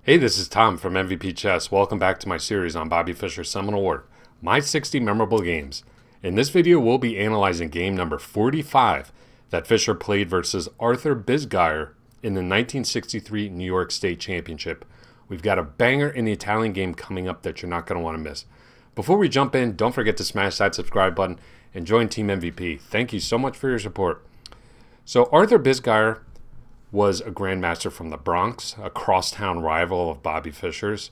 Hey, this is Tom from MVP Chess. Welcome back to my series on Bobby Fischer's seminal work, My 60 Memorable Games. In this video, we'll be analyzing game number 45 that Fischer played versus Arthur Bisguier in the 1963 New York State Championship. We've got a banger in the Italian game coming up that you're not going to want to miss. Before we jump in, don't forget to smash that subscribe button and join Team MVP. Thank you so much for your support. So Arthur Bisguier was a grandmaster from the Bronx, a crosstown rival of Bobby Fischer's.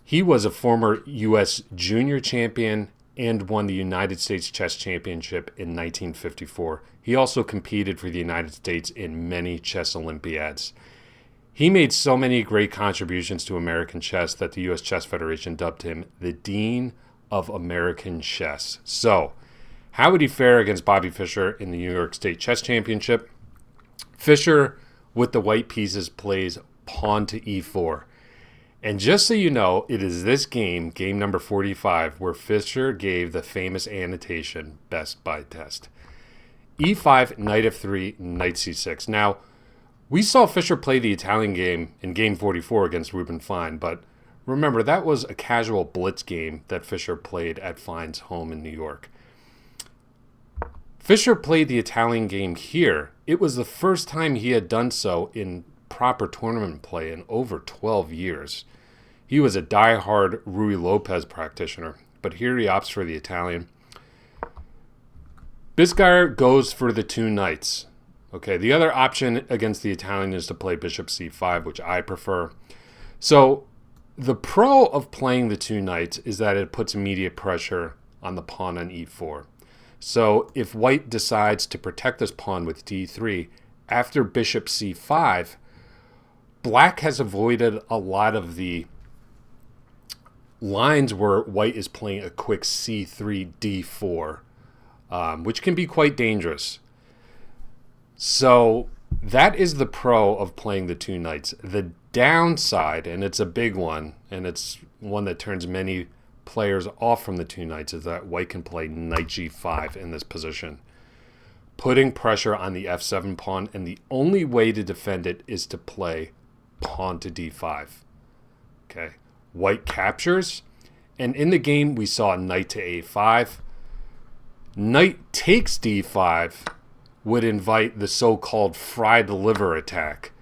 He was a former U.S. junior champion and won the United States Chess Championship in 1954. He also competed for the United States in many chess Olympiads. He made so many great contributions to American chess that the U.S. Chess Federation dubbed him the Dean of American Chess. So, how would he fare against Bobby Fischer in the New York State Chess Championship? Fischer, with the white pieces, plays pawn to e4. And just so you know, it is this game, game number 45, where Fischer gave the famous annotation, best by test. e5, knight f3, knight c6. Now, we saw Fischer play the Italian game in game 44 against Reuben Fine, but remember, that was a casual blitz game that Fischer played at Fine's home in New York. Fischer played the Italian game here. It was the first time he had done so in proper tournament play in over 12 years. He was a die-hard Ruy Lopez practitioner, but here he opts for the Italian. Bisguier goes for the two knights. Okay, the other option against the Italian is to play bishop c5, which I prefer. So the pro of playing the two knights is that it puts immediate pressure on the pawn on e4. So if white decides to protect this pawn with d3, after bishop c5, black has avoided a lot of the lines where white is playing a quick c3, d4, which can be quite dangerous. So that is the pro of playing the two knights. The downside, and it's a big one, and it's one that turns many players off from the two knights, is that white can play knight g5 in this position, putting pressure on the f7 pawn, and the only way to defend it is to play pawn to d5. Okay, white captures, and in the game we saw knight to a5. Knight takes d5 would invite the so-called fried liver attack,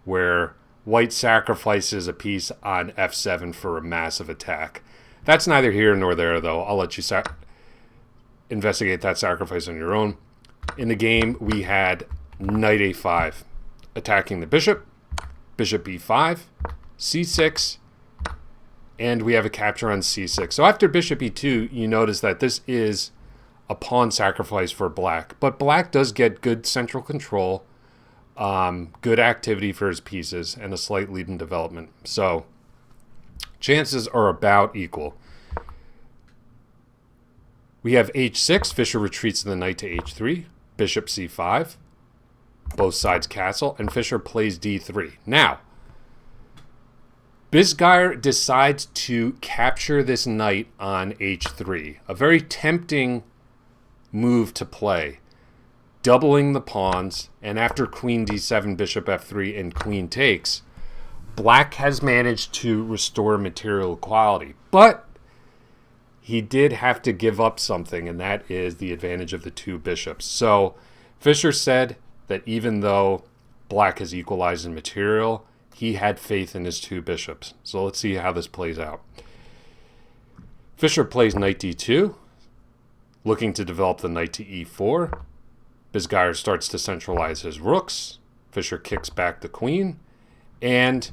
where white sacrifices a piece on f7 for a massive attack. That's neither here nor there, though. I'll let you investigate that sacrifice on your own. In the game, we had knight a5 attacking the bishop, bishop e5, c6, and we have a capture on c6. So after bishop e2, you notice that this is a pawn sacrifice for black. But black does get good central control, good activity for his pieces, and a slight lead in development. So chances are about equal. We have h6. Fischer retreats the knight to h3. Bishop c5. Both sides castle. And Fischer plays d3. Now, Bisguier decides to capture this knight on h3. A very tempting move to play. Doubling the pawns. And after queen d7, bishop f3, and queen takes, black has managed to restore material equality, but he did have to give up something, and that is the advantage of the two bishops. So Fischer said that even though black has equalized in material, he had faith in his two bishops. So let's see how this plays out. Fischer plays knight d2, looking to develop the knight to e4. Bisguier starts to centralize his rooks. Fischer kicks back the queen, and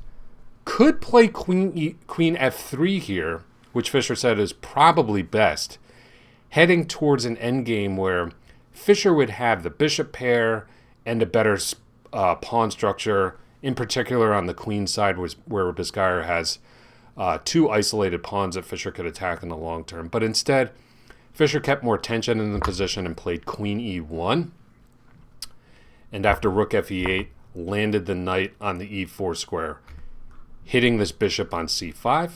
could play queen f3 here, which Fischer said is probably best, heading towards an endgame where Fischer would have the bishop pair and a better pawn structure, in particular on the queen side, where Bisguier has two isolated pawns that Fischer could attack in the long term. But instead, Fischer kept more tension in the position and played queen e1. And after rook fe8, landed the knight on the e4 square, hitting this bishop on c5.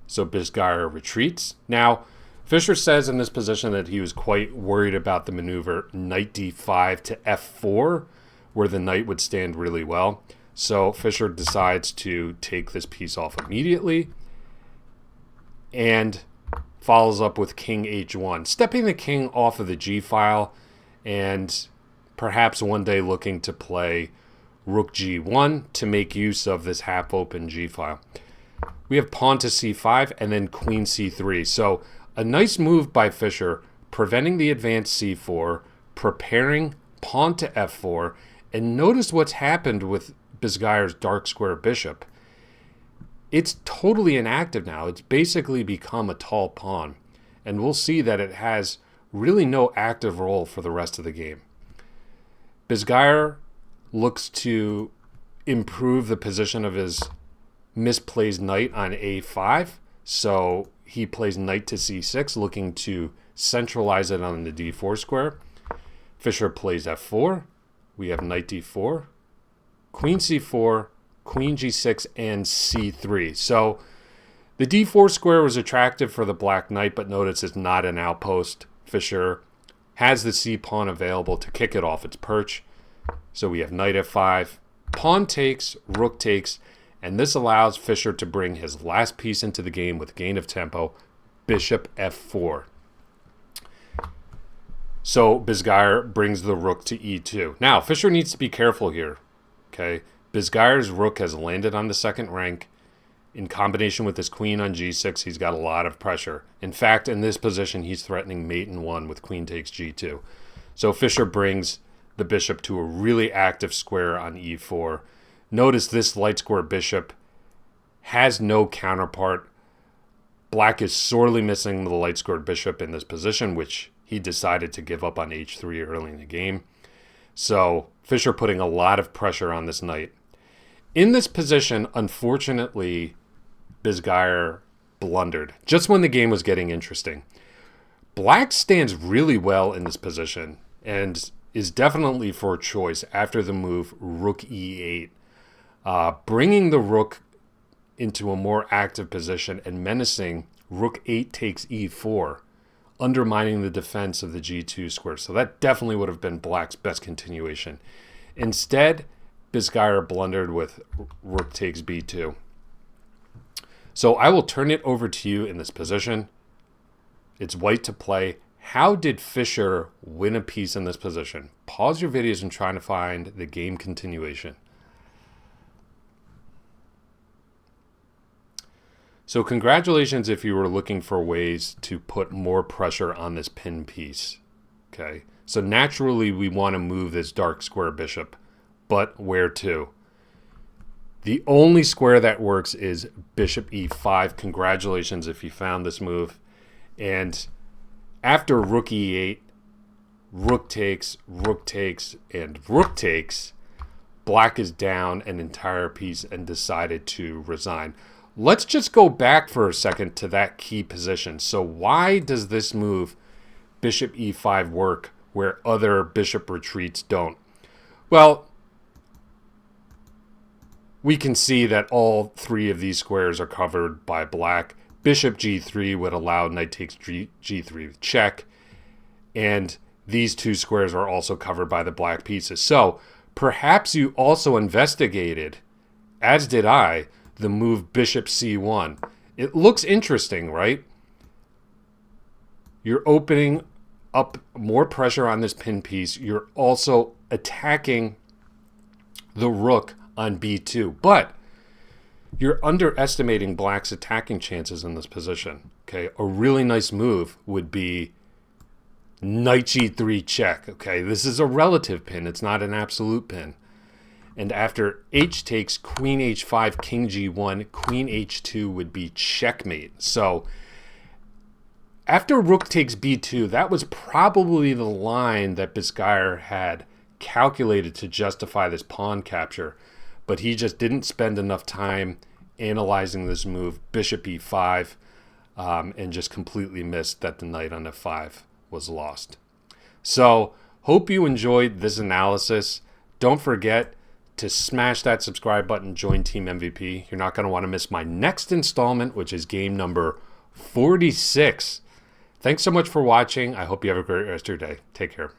So Bisguier retreats. Now, Fischer says in this position that he was quite worried about the maneuver knight d5 to f4, where the knight would stand really well. So Fischer decides to take this piece off immediately and follows up with king h1, stepping the king off of the g file and perhaps one day looking to play rook g1 to make use of this half open g file. We have pawn to c5 and then queen c3. So a nice move by Fischer, preventing the advance c4, preparing pawn to f4, and notice what's happened with Bisguier's dark square bishop. It's totally inactive now. It's basically become a tall pawn, and we'll see that it has really no active role for the rest of the game. Bisguier looks to improve the position of his misplaced knight on a5, so he plays knight to c6, looking to centralize it on the d4 square. Fischer plays f4. We have knight d4, queen c4, queen g6, and c3. So the d4 square was attractive for the black knight, but notice it's not an outpost. Fischer has the c pawn available to kick it off its perch. So we have knight f5, pawn takes, rook takes, and this allows Fischer to bring his last piece into the game with gain of tempo, bishop f4. So Bisguier brings the rook to e2. Now, Fischer needs to be careful here. Okay, Bisguier's rook has landed on the second rank. In combination with his queen on g6, he's got a lot of pressure. In fact, in this position, he's threatening mate in one with queen takes g2. So Fischer brings the bishop to a really active square on e4. Notice this light square bishop has no counterpart. Black is sorely missing the light squared bishop in this position, which he decided to give up on h3 early in the game. So Fischer putting a lot of pressure on this knight. In this position, unfortunately, Bisguier blundered just when the game was getting interesting. Black stands really well in this position and is definitely for choice after the move rook e8, bringing the rook into a more active position and menacing rook 8 takes e4, undermining the defense of the g2 square. So that definitely would have been Black's best continuation. Instead, Bisguier blundered with rook takes b2. So I will turn it over to you in this position. It's white to play. How did Fischer win a piece in this position? Pause your videos and try to find the game continuation. So congratulations if you were looking for ways to put more pressure on this pin piece. Okay, so naturally we want to move this dark square bishop, but where to? The only square that works is bishop e5. Congratulations if you found this move. And after rook e8, rook takes, and rook takes, Black is down an entire piece and decided to resign. Let's just go back for a second to that key position. So why does this move, bishop e5, work where other bishop retreats don't? Well, we can see that all three of these squares are covered by Black. Bishop g3 would allow knight takes g3 check. And these two squares are also covered by the Black pieces. So perhaps you also investigated, as did I, the move bishop c1. It looks interesting, right? You're opening up more pressure on this pin piece. You're also attacking the rook on b2. But you're underestimating Black's attacking chances in this position. Okay, a really nice move would be knight g3 check. Okay, this is a relative pin. It's not an absolute pin. And after h takes, queen h5, king g1, queen h2 would be checkmate. So after rook takes b2, that was probably the line that Bisguier had calculated to justify this pawn capture. But he just didn't spend enough time analyzing this move, bishop e5, and just completely missed that the knight on f5 was lost. So hope you enjoyed this analysis. Don't forget to smash that subscribe button, join Team MVP. You're not going to want to miss my next installment, which is game number 46. Thanks so much for watching. I hope you have a great rest of your day. Take care.